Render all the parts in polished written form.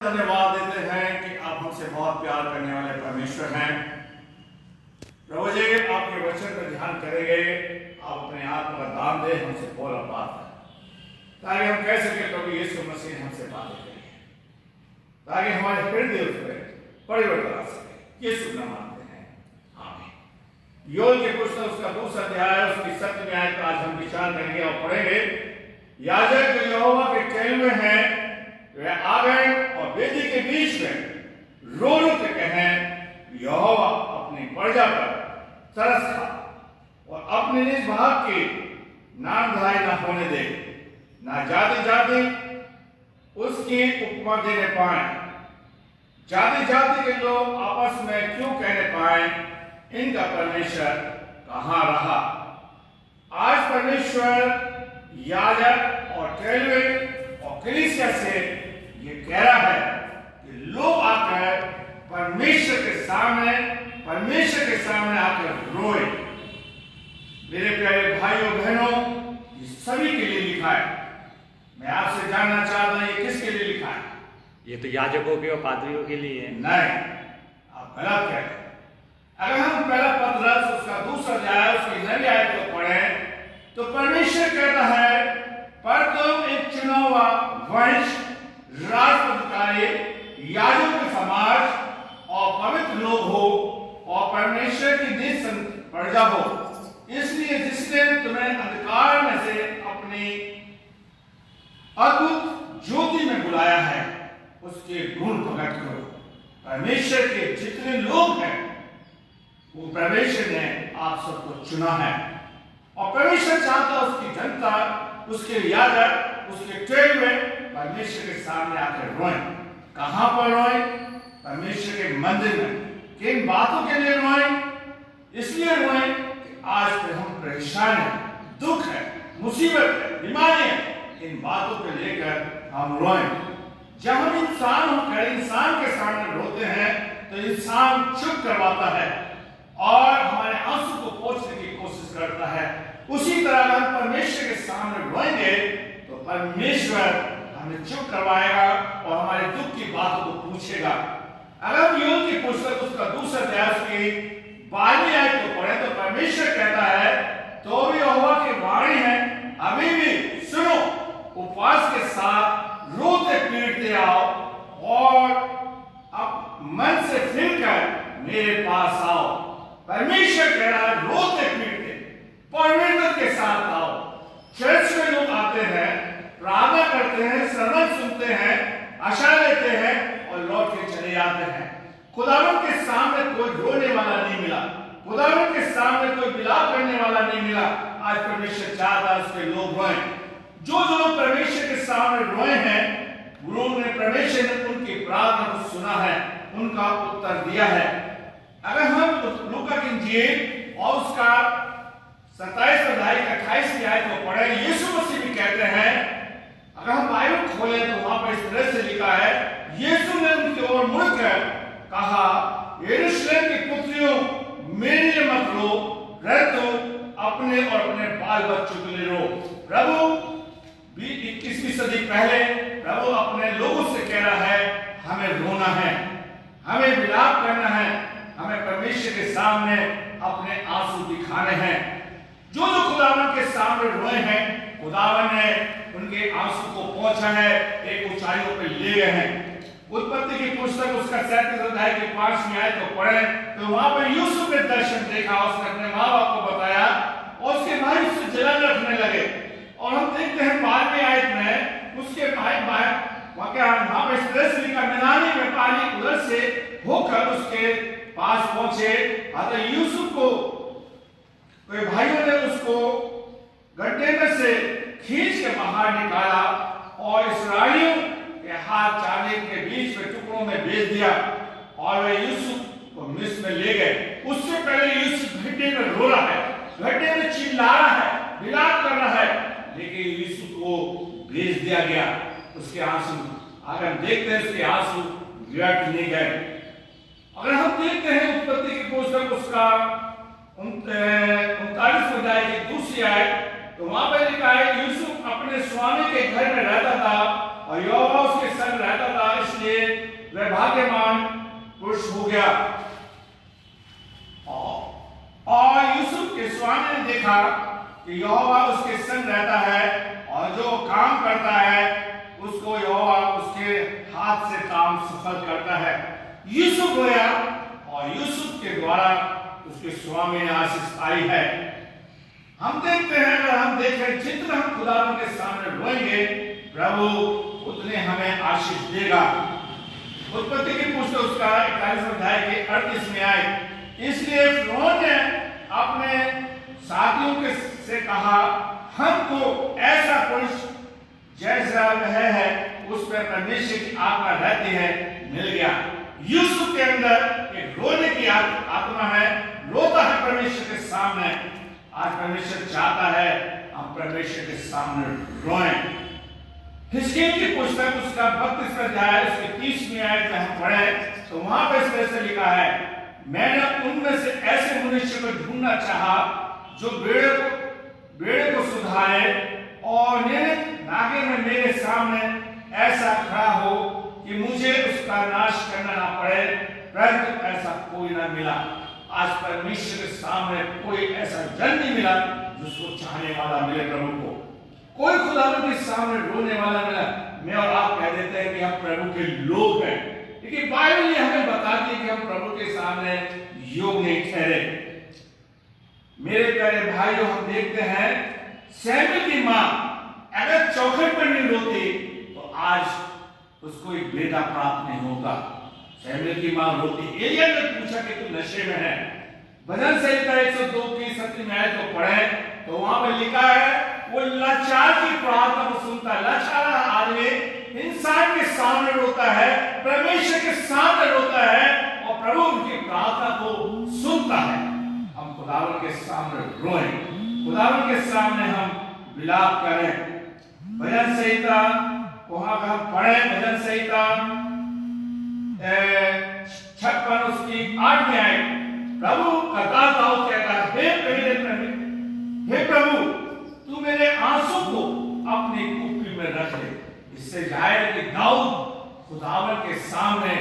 धन्यवाद देते हैं कि आप हमसे बहुत प्यार करने वाले परमेश्वर हैं। प्रभु जी, आपके वचन पर ध्यान करेंगे, आप अपने आत्मा का दान दे, हमसे बोला बात है ताकि हम कह सके प्रभु यीशु मसीह हमसे बातें करें, ताकि हमारे हृदय उसमें परिवर्तन आ सके। यीशु नाम मानते हैं, आमीन। योएल के पुस्तक उसका 2 अध्याय उसकी 7वीं आयत पर आज हम विचार करेंगे और पढ़ेंगे। याजक जो यहोवा के टेल में है वे आ गए और वेदी के बीच में रो रो के कहें, यहोवा अपनी प्रजा पर तरस खा और अपने निज भाग की नाम धराई न होने दे, ना जाति जाति उसकी उपमा देने पाए, जाति जाति के लोग आपस में क्यों कहने पाए, इनका परमेश्वर कहां रहा। आज परमेश्वर याजक और टेलवे और कलीसिया से ये कह रहा है कि लोग आकर परमेश्वर के सामने आकर रोए। मेरे प्यारे भाइयों बहनों, ये सभी के लिए लिखा है। मैं आपसे जानना चाहता हूं ये किसके लिए लिखा है? ये तो याजकों के और पादरियों के लिए है। नहीं, आप गलत कह रहे हैं। अगर हम पहला पत्रस उसका 2 अध्याय उसकी 9वीं आयत को पढ़ें तो परमेश्वर कहता है, पर तुम एक चुना हुआ वंश, राजपदकारी, याजकों के समाज और पवित्र लोग हो और परमेश्वर की निज प्रजा हो। इसलिए जिसने तुम्हें अंधकार में से अपनी अद्भुत ज्योति में बुलाया है उसके गुण प्रकट करो। परमेश्वर के जितने लोग हैं वो परमेश्वर ने आप सबको चुना है और परमेश्वर चाहता उसकी जनता, उसके याजक, उसके टेल में परमेश्वर के सामने आकर रोएं। कहां पर रोएं? परमेश्वर के मंदिर में। किन बातों के लिए रोएं? इसलिए रोएं कि आज पे हम परेशान हैं, दुख है, मुसीबत है, बीमारी है। इन बातों को लेकर हम रोएं। जब हम इंसान होकर इंसान के सामने रोते हैं तो इंसान चुप करवाता है और हमारे आंसू को पोंछने की कोशिश करता है। उसी तरह हम परमेश्वर के सामने रोएंगे तो परमेश्वर हमें चुप करवाएगा और हमारे दुख की बातों को पूछेगा। अगर हम योएल की पुस्तक उसका 2 अध्याय की 12वीं आयत को पढ़े तो परमेश्वर कहता है, तो भी यहोवा की वाणी है, अभी भी सुनो, उपवास के साथ रोते पीटते आओ और अब मन से फिरकर मेरे पास आओ। परमेश्वर कह रहा है, रोते पीटते परमेश्वर के साथ आओ। चर्च में लोग आते हैं, प्रार्थना करते हैं, सरमन सुनते हैं, आशा लेते हैं और लौट के चले जाते हैं। खुदावंद के सामने कोई रोने वाला नहीं मिला, खुदावंद के सामने कोई विलाप करने वाला नहीं मिला। आज परमेश्वर चाहता है उसके लोग रोएं। जो लोग परमेश्वर के सामने रोए हैं, उन्होंने परमेश्वर ने उनकी प्रार्थना को सुना है, उनका उत्तर दिया है। अगर हम लूका की इंजील और उसका 27 अध्याय 28वीं आयत को पढ़े, यीशु मसीह भी कहते हैं, अगर हम बाइबल खोलें तो वहां पर इस तरह से लिखा है, यीशु ने उनकी ओर मुड़कर कहा, यरूशलेम की पुत्रियों, मेरे लिए मत रो, रहतो अपने और अपने बाल बच्चों के लिए रो। प्रभु 21वीं सदी पहले प्रभु अपने लोगों से कह रहा है, हमें रोना है, हमें विलाप करना है, हमें परमेश्वर के सामने अपने आंसू दिखाने हैं। जो खुदावन के सामने रोए हैं, खुदावन ने उनके आंसू को पहुंचा है, एक ऊंचाइयों पर ले गए हैं। उत्पत्ति की पुस्तक उसका 37 अध्याय की 5वीं आयत को पढ़े तो वहां पर यूसुफ ने दर्शन देखा, उसने अपने माँ बाप को बताया और उसके भाई उससे जलन रखने लगे। और हम देखते हैं 12वीं आयत में उसके भाई वहां पर इस तरह से लिखा, मैदानी व्यापारी उधर से होकर उसके पास पहुंचे। अतः यूसुफ को कोई भाइयों ने उसको गड्ढे में से खींच के बाहर निकाला और इस्राएलियों के हाथ चांदी के बीच में टुकड़ों में बेच दिया और वे यूसुफ को मिस्र में ले गए। उससे पहले यूसुफ गड्ढे में रो रहा है, गड्ढे में चिल्ला रहा है, विलाप कर रहा है, लेकिन यूसुफ को भेज दिया गया। उसके आंसू अगर हम देखते हैं उसके आंसू व्यर्थ नहीं गए। अगर हम देखते हैं उत्पत्ति की पुस्तक उसका 39 अध्याय की 2री आयत तो वहां पर लिखा है, यूसुफ अपने स्वामी के घर में रहता था और यहोवा उसके संग रहता था, इसलिए वह भाग्यवान पुरुष हो गया। और यूसुफ के स्वामी ने देखा कि यहोवा उसके संग रहता है और जो काम करता है उसको यहोवा उसके हाथ से काम सफल करता है। यूसुफ रोया और यूसुफ के द्वारा उसके स्वामी ने आशीष पाई है। हम देखते हैं, अगर हम देखें जितना हम खुदा के सामने रोएंगे प्रभु उतने हमें आशीष देगा। उत्पत्ति की पुस्तक उसका 41 अध्याय के 38 में आए। इसलिए फिरौन ने अपने साथियों के से कहा, हमको ऐसा पुरुष जैसा वह है उस पर परमेश्वर की आत्मा रहती है मिल गया। यूसुफ के अंदर एक रोने की आत्मा है, रोता है परमेश्वर के सामने। आज परमेश्वर चाहता है हम परमेश्वर के सामने रोएं। हिजकिय्याह की पुस्तक उसका 32 अध्याय उसके 30वीं आयत में हम पढ़े तो वहां पर इस तरह से लिखा है, मैंने उनमें से ऐसे मनुष्य को ढूंढना चाहा जो बेड़े को सुधारे और नागे में मेरे सामने ऐसा खड़ा हो कि मुझे उसका नाश करना ना पड़े, परंतु ऐसा कोई ना मिला। आज परमेश्वर के सामने कोई ऐसा जन नहीं मिला जिसको चाहने वाला मिले प्रभु को। कोई खुदा के सामने रोने वाला मिला। मैं और आप कह देते हैं कि हम प्रभु के लोग हैं, लेकिन बाइबल ये हमें बताती है कि हम प्रभु के सामने योग्य नहीं ठहरे। मेरे प्यारे भाई, जो हम देखते हैं शमूएल की मां अगर चौखट पर नहीं रोती तो आज उसको एक बेटा प्राप्त नहीं होगा। शमूएल की मां रोती। एलिय्याह ने पूछा कि तू नशे में है। भजन संहिता 102 की 7वीं आयत को पढ़े तो वहां पर लिखा है, वो लाचार की प्रार्थना को सुनता है। लाचार आदमी इंसान के सामने रोता है, परमेश्वर के सामने रोता है और प्रभु उनकी प्रार्थना को सुनता है। हम खुदावन के सामने रोएं, खुदावन के सामने हम विलाप करें। भजन संहिता वहां का हम पढ़े, भजन संहिता 56 उसकी 8वीं आयत। प्रभु करतार दाऊद कहता है, हे प्रभु तू मेरे आंसू को अपनी कुप्पी में रख ले। इससे जाहिर है कि दाऊद खुदावन के सामने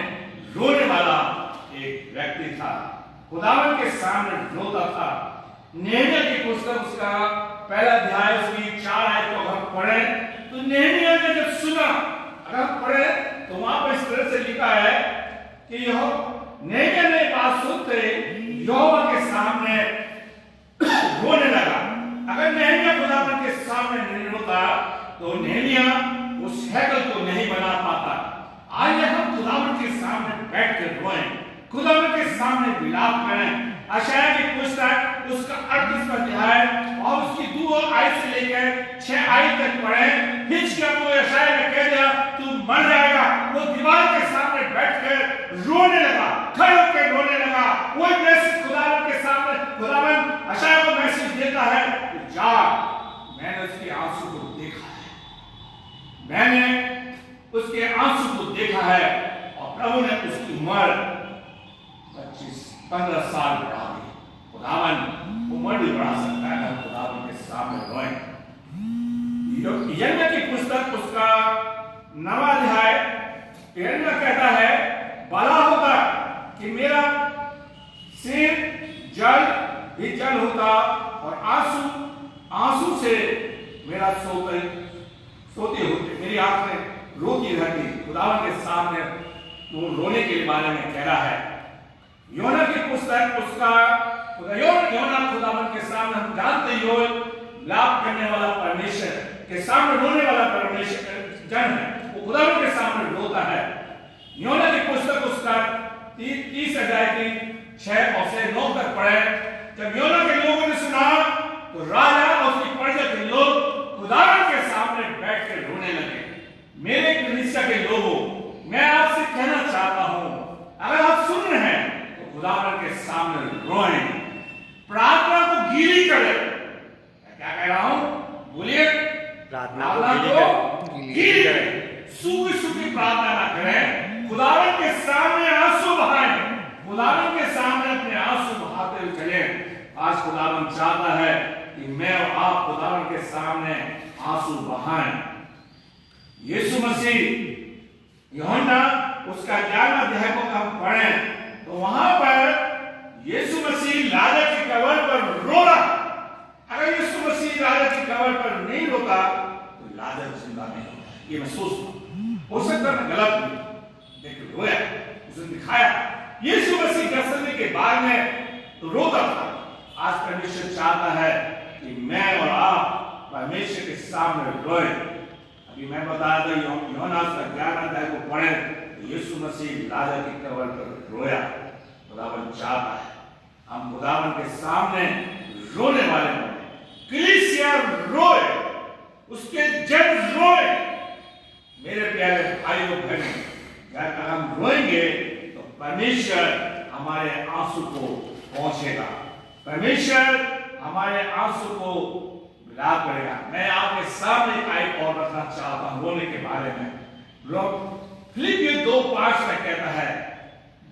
रोने वाला एक व्यक्ति था, खुदावन के सामने रोता था। नेहमिया की पुस्तक उसका पहला अध्याय उसकी 4 आयत को हम पढ़े तो नेहमिया ने जब सुना, अगर पढ़े तो वहां पर इस तरह से लिखा है कि नेहमिया ने बात सुनते यहोवा के सामने रोने लगा। अगर नेहमिया खुदावन के सामने नहीं रोता तो नेहमिया उस हैकल को नहीं बना पाता। आज हम खुदावन के सामने बैठ कर रोएं, खुदावन के सामने विलाप करें। यशायाह की पुस्तक उसका 38 अध्याय और उसकी 2 आयत से लेकर 6 आयत तक पढ़े। हिजकिय्याह को यशायाह ने कह दिया तू मर जाएगा। वो दीवार के सामने बैठकर रोने लगा, खड़े होकर रोने लगा। वो मैसेज खुदावन के सामने, खुदावन यशायाह को मैसेज देता है, जा, मैंने उसके आंसू को देखा है, मैंने उसके आंसू को देखा है और प्रभु ने उसकी उम्र 15 साल बढ़ा दी। खुदावन उम्र भी बढ़ा सकता है खुदावन के सामने रोएं। यिर्मयाह की पुस्तक उसका 9वां अध्याय यिर्मयाह कहता है, भला होता कि मेरा सिर जल भी जल होता और आंसू से मेरा सोते होते, मेरी आंखें रोती रहती। खुदावन के सामने वो रोने के बारे में कह रहा है। योना की पुस्तक उसका योना खुदावन के सामने, हम जानते हो लाभ करने वाला परमेश्वर के सामने रोने वाला परमेश्वर जन है, वो खुदावन के सामने रोता है। योना की पुस्तक उसका 30 अध्याय की 6 और से 9 तक पढ़े। जब योना के लोगों ने सुना तो राजा और उसकी प्रजा के लोग खुदावन के सामने बैठकर रोने लगे। मेरे कलीसिया के लोगों, मैं आपसे कहना चाहता हूं, अगर आप सुन रहे हैं तो खुदावन के सामने रोएं, प्रार्थना को गीली करें। क्या कह रहा हूं? बोलिए, प्रार्थना को गीली करें, सूखी प्रार्थना ना करें। खुदावन के सामने आंसू बहाएं, खुदावन के सामने अपने आंसू बहाते हुए चले। आज खुदावन चाहता है कि मैं और आप खुदावन के सामने आंसू बहाएं। यीशु मसीह यूहन्ना उसका 11 ये मैं सोचता हूं। हो सकता है मैं गलत हूं, लेकिन रोया, उसने दिखाया। यीशु मसीह गसने के बाद में तो रोता था। आज परमेश्वर चाहता है कि मैं और आप परमेश्वर के सामने रोए। अभी मैं बताया था यूहन्ना का 11 अध्याय को पढ़े तो यीशु मसीह लाजर की कब्र पर रोया। खुदावन चाहता है हम खुदावन के सामने रोने वाले बने, कलीसिया रोए, उसके जन रोए। मेरे प्यारे भाई और बहनों, अगर हम रोएंगे तो परमेश्वर हमारे आंसू को पहुंचेगा, परमेश्वर हमारे आंसू को मिला करेगा। मैं आपके सामने एक और रखना चाहता हूं रोने के बारे में। फिलिपियों 2:5 में कहता है,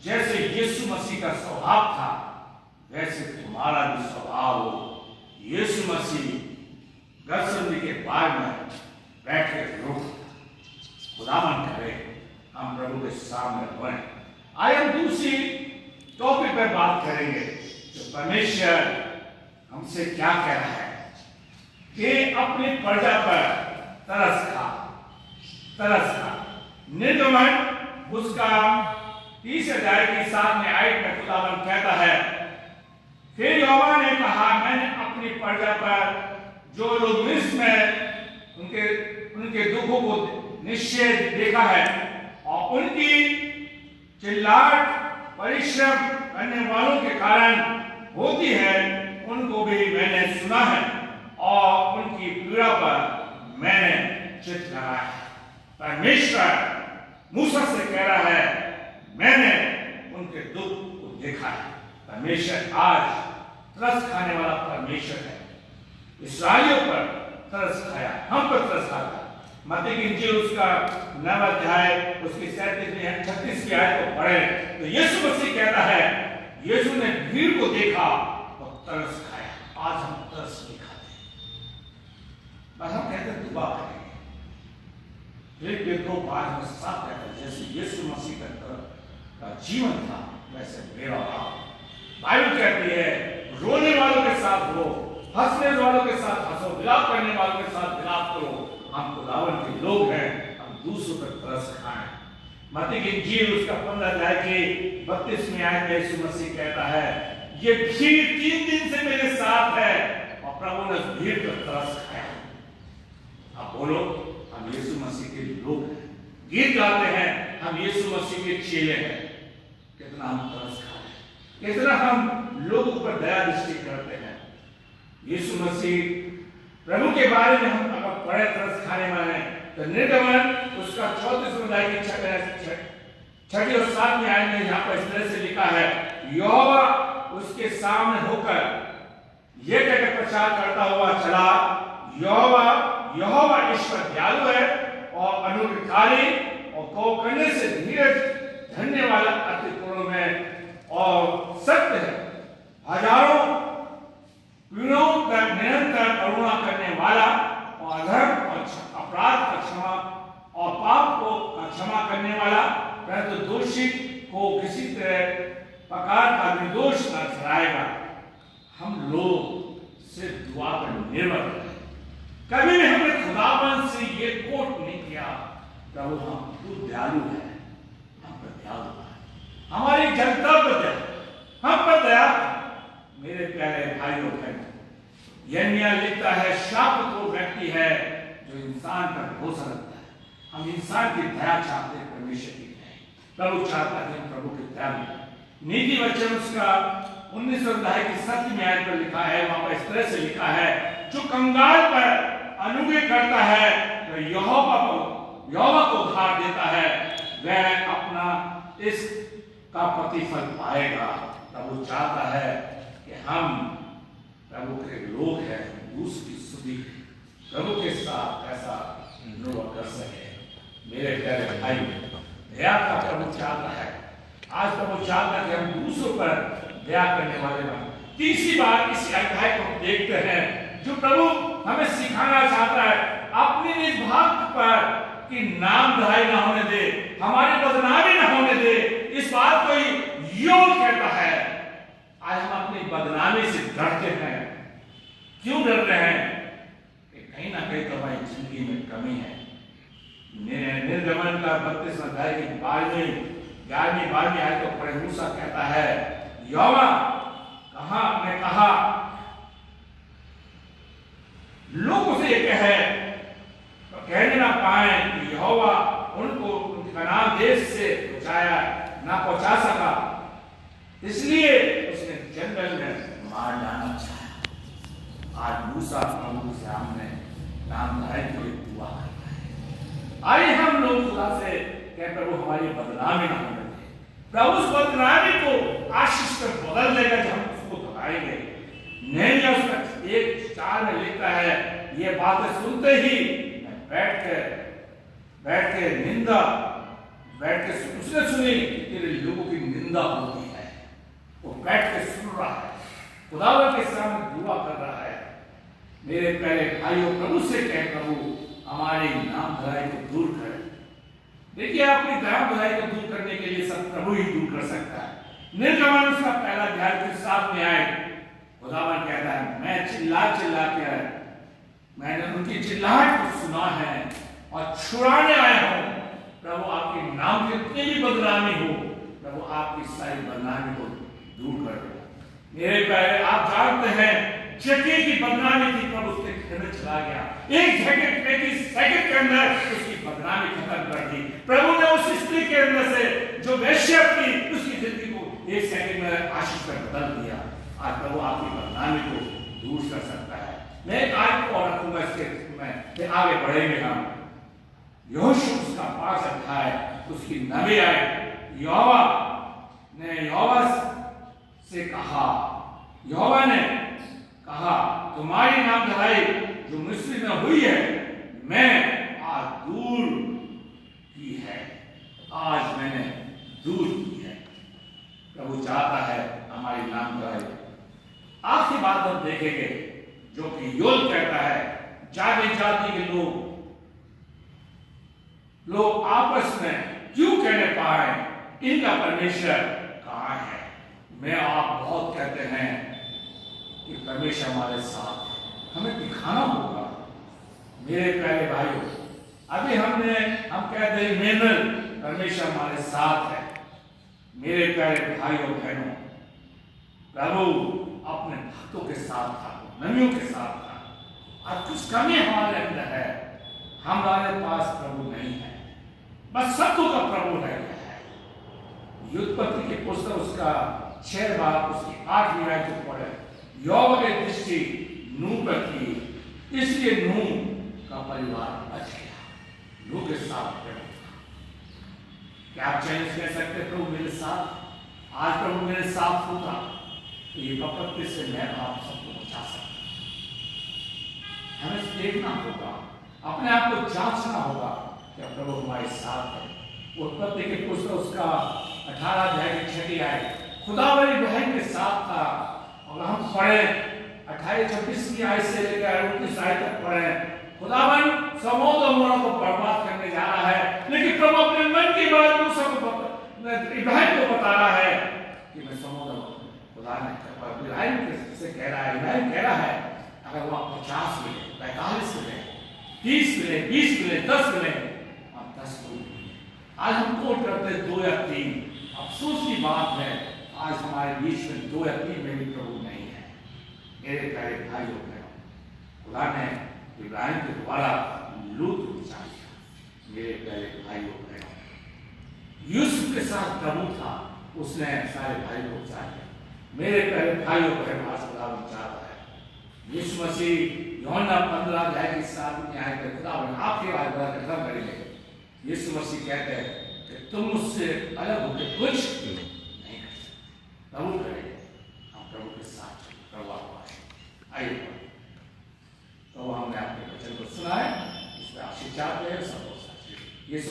जैसे यीशु मसीह का स्वभाव था वैसे तुम्हारा भी स्वभाव हो। यीशु मसीह गसने के बाद में बैठ के रो। खुदावन करे हम प्रभु के सामने रोएं। आज हम दूसरी टॉपिक पर बात करेंगे जो परमेश्वर हमसे क्या कह रहा है कि अपनी प्रजा पर तरस खा। निर्गमन उसका 30 अध्याय की 7 आयत में खुदावन कहता है, फिर यहोवा ने कहा, मैंने अपनी प्रजा पर जो लोग मिस्र में उनके दुखों को निश्चय देखा है और उनकी चिल्लाहट परिश्रम करने वालों के कारण होती है, उनको भी मैंने सुना है और उनकी पीड़ा पर मैंने चित्त लगाया है। परमेश्वर मूसा से कह रहा है, मैंने उनके दुख को देखा है। परमेश्वर आज तरस खाने वाला परमेश्वर है। इस्राएलियों पर तरस खाया, हम पर तरस खाता। मत्ती की इंजील उसका 9 अध्याय उसकी 37-36 आयत को पढ़े तो यीशु मसीह कहता है, यीशु ने भीड़ को देखा और तरस खाया। आज हम तरस नहीं खाते, बस हम कहते हैं दुआ करेंगे। फिलिपियों 2:5 में साफ कहता है, जैसे यीशु मसीह का जीवन था वैसे मेरा था। बाइबल कहती है, रोने वालों के साथ रो, हंसने वालों के साथ हंसो, विलाप करने वालों के साथ विलाप करो। हम खुदावन के लोग हैं, हम दूसरों पर तरस खाएं। मत्ती की इंजील उसका 15 अध्याय की 32वीं आयत में यीशु मसीह कहता है, ये भीड़ 3 दिन से मेरे साथ है और प्रभु ने उस भीड़ पर तरस खाया। अब बोलो, हम यीशु मसीह के लोग हैं, गीत गाते हैं, हम यीशु मसीह के चेले हैं। कितना हम तरस खाएं, कितना हम लोगों पर दया दृष्टि करते हैं। यीशु मसीह प्रभु के बारे में हम अगर पढ़े तरस खाने वाले तो निर्गमन उसका 34 अध्याय की 6 और 7 आयत में यहाँ पर इस तरह से लिखा है, यहोवा उसके सामने होकर यह कहकर प्रचार करता हुआ चला, यहोवा ईश्वर दयालु है और अनुग्रहकारी और को करने से धीरज धरने वाला, अति पूर्ण में और सत्य है, हजारों पीड़ों तक निरंतर करुणा करने वाला और अधर्म और अपराध का क्षमा और पाप को क्षमा करने वाला, परंतु दोषी को किसी तरह प्रकार का निर्दोष न ठहराएगा। हम लोग सिर्फ दुआ पर निर्भर हैं। कभी भी हमने खुदावन से ये कोट नहीं किया, प्रभु हम तू दयालु है, हम पर दयालु है, हमारी जनता पर दया, हम पर दया। मेरे प्यारे भाइयों बहनों, यिर्मयाह लिखता है, शाप वो व्यक्ति है जो इंसान पर भरोसा रखता है। हम इंसान की दया चाहते हैं, परमेश्वर की नहीं। प्रभु चाहता है हम प्रभु की दया में। नीति वचन उसका 19 अध्याय की 7वीं आयत पर लिखा है, वहां पर इस तरह से लिखा है, जो कंगाल पर अनुग्रह करता है तो यहोवा को उधार देता है, वह अपना इसका प्रतिफल पाएगा। प्रभु चाहता है कि हम प्रभु के लोग हैं, दूसरी स्तुति प्रभु के साथ ऐसा लोग कर सके। मेरे प्यारे भाई, दया का प्रभु चाहता है। आज प्रभु चाहता है कि हम दूसरों पर दया करने वाले बने। तीसरी बार इस अध्याय को देखते हैं जो प्रभु हमें सिखाना चाहता है, अपने निज भक्त पर कि नाम धराई ना होने दे, हमारी बदनामी ना होने दे। इस बात को योग कहता है। आज हम अपनी बदनामी से डरते हैं। क्यों डर रहे हैं? कि कहीं ना कहीं तो हमारी जिंदगी में कमी है। 32 अध्याय की 11वीं आयत को पढ़े। मूसा कहता है, यहोवा ने कहा, लोग उसे ये कहे तो कहने ना पाए कि यहोवा उनको कनान देश से पहुंचा सका, इसलिए उसने जंगल में मार डालना चाहा। आज मूसा प्रभु से हमने नाम धराई के लिए दुआ करता है। आइए हम लोग खुदा से कह, प्रभु हमारी बदनामी ना होने दे। प्रभु उस बदनामी को आशीष कर बदल देगा जब हम उसको दोहराएंगे। नहीं, उसका 1:4 में लिखता है, ये बातें सुनते ही बैठ के उसने सुनी तेरे लोगों की निंदा होती है। वो बैठ के सुन रहा है, खुदावंद के सामने दुआ कर रहा है। मेरे प्यारे भाइयों, प्रभु से कह, प्रभु हमारी नाम धराई को दूर कर। देखिए, अपनी नाम धराई को दूर करने के लिए सब प्रभु ही दूर कर सकता है। निर्गमन उसका पहला अध्याय के साथ में आए, खुदावंद कहता है, मैं चिल्ला के मैंने उनकी चिल्लाहट को सुना है और छुड़ाने आया हूं। प्रभु आपके नाम की कितनी भी बदनामी हो, प्रभु आपकी सारी बदनामी को दूर कर दो। मेरे प्यारे, आप जानते हैं जक्कई की बदनामी थी, प्रभु उसके घर में चला गया। 1 सेकंड के अंदर उसकी बदनामी खत्म कर दी। प्रभु ने उस स्त्री के अंदर से जो वेश्या थी, उसकी जिंदगी को 1 सेकंड में आशीष कर बदल दिया। आज प्रभु आपकी बदनामी को दूर कर सकता है। मैं एक आयत को और रखूंगा इसके में आगे बढ़ेंगे हम। यहोशू उसका 5 अध्याय उसकी 9वीं आयत, यहोवा ने कहा तुम्हारी नाम धराई जो मिस्र में हुई है, मैं आज दूर की है, आज मैंने दूर की है। प्रभु चाहता है हमारी नाम धराई। आखिरी बात हम देखेंगे जो कि योल कहता है, जाति के लोग आपस में क्यों कहने पाए इनका परमेश्वर कहां है। मैं आप बहुत कहते हैं कि परमेश्वर हमारे साथ है, हमें दिखाना होगा। मेरे प्यारे भाइयों, अभी हम कहते हैं मेनल परमेश्वर हमारे साथ है। मेरे प्यारे भाइयों बहनों, प्रभु अपने भक्तों के साथ था, नबियों के साथ था। आज कुछ कमी हमारे अंदर है, हमारे पास प्रभु नहीं है, बस सबको का प्रभु है। उत्पत्ति के पुस्तक उसका 6 बार उसकी 8वीं आयत को पढ़े। यहोवा की दृष्टि नूह पर थी, इसलिए नूह का परिवार बच गया। नूह के साथ प्रभु था। क्या आप चैलेंज कर सकते प्रभु मेरे साथ? आज प्रभु मेरे साथ होता तो ये विपत्ति से मैं आप सबको बचा सकता। हमें देखना होगा, अपने आप को जांचना होगा कि प्रभु हमारे साथ है। उत्पत्ति के पुस्तक उसका 18 अध्याय की 6वीं आयत, खुदावंद इब्राहिम के साथ था। और हम पढ़े 28-26 की आयत से लेकर 29 आयत तक पढ़े, खुदावंद समुद्र को बर्बाद करने जा रहा है, लेकिन प्रभु अपने मन की बात इब्राहिम को बता रहा है कि मैं समुद्र, खुदा ने इब्राहिम से कह रहा है, इब्राहिम कह रहा है अगर वो 50 मिले, 45 मिले, 30 मिले, 20 मिले, 10 मिले, अब 10 मिले। आज हम कोट करते 2 या 3। अफसोस की बात है आज हमारे बीच में 2 या 3 में भी प्रभु नहीं है। मेरे प्यारे भाइयों बहनों, खुदा ने इब्राहिम के द्वारा लूत को बचा लिया। मेरे प्यारे भाइयों बहनों, यूसुफ के साथ प्रभु था, उसने सारे भाई को बचा लिया। मेरे प्यारे भाइयों बहनों, आज खुदा चाहता है यीशु मसीह यूहन्ना 15 अध्याय की 7वीं आयत में खुदा आपके बारे में खत्म करेंगे। यीशु मसीह कहते हैं कि तुम मुझसे अलग होकर कुछ नहीं कर सकते, प्रभु करेंगे। हम प्रभु के साथ प्रभु आपको आइए तो हमने आपके वचन को सुना है, इसमें आशीष चाहते हैं सबको। यीशु